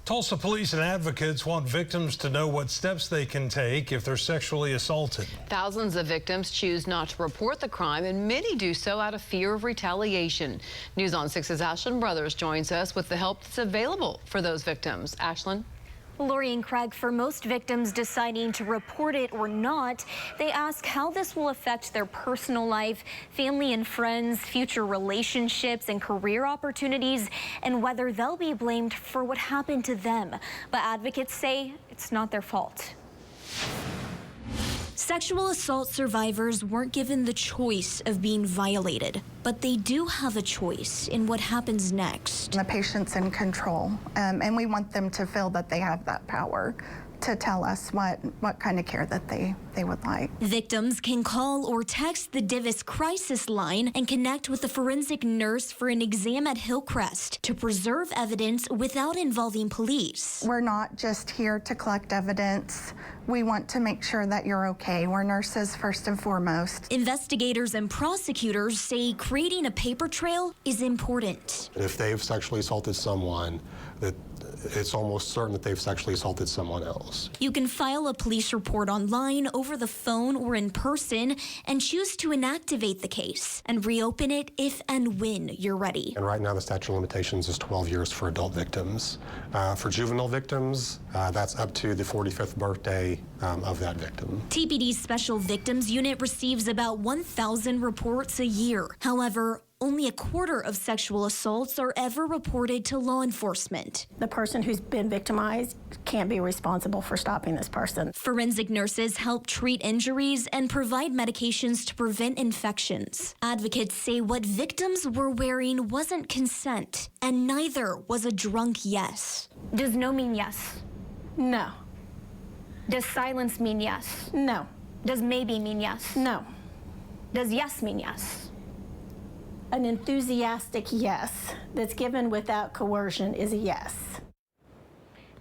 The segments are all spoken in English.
Tulsa Police and advocates want victims to know what steps they can take if they're sexually assaulted. Thousands of victims choose not to report the crime, and many do so out of fear of retaliation. News on 6's Ashlyn Brothers joins us with the help that's available for those victims. Ashlyn? Lori and Craig, for most victims deciding to report it or not, they ask how this will affect their personal life, family and friends, future relationships and career opportunities, and whether they'll be blamed for what happened to them. But advocates say it's not their fault. Sexual assault survivors weren't given the choice of being violated, but they do have a choice in what happens next. The patient's in control, and we want them to feel that they have that power to tell us what kind of care that they would like. Victims can call or text the Divis crisis line and connect with a forensic nurse for an exam at Hillcrest to preserve evidence without involving police. We're not just here to collect evidence. We want to make sure that you're okay. We're nurses first and foremost. Investigators and prosecutors say creating a paper trail is important. If they've sexually assaulted someone, that it's almost certain that they've sexually assaulted someone else. You can file a police report online, over the phone, or in person, and choose to inactivate the case and reopen it if and when you're ready. And right now the statute of limitations is 12 years for adult victims. For juvenile victims, that's up to the 45th birthday of that victim. TPD's Special Victims Unit receives about 1,000 reports a year. However, only a quarter of sexual assaults are ever reported to law enforcement. The person who's been victimized can't be responsible for stopping this person. Forensic nurses help treat injuries and provide medications to prevent infections. Advocates say what victims were wearing wasn't consent, and neither was a drunk yes. Does no mean yes? No. Does silence mean yes? No. Does maybe mean yes? No. Does yes mean yes? An enthusiastic yes that's given without coercion is a yes.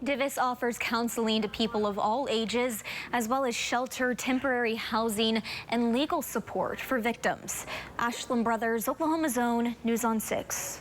Divis offers counseling to people of all ages, as well as shelter, temporary housing, and legal support for victims. Ashlyn Brothers, Oklahoma's Own, News on 6.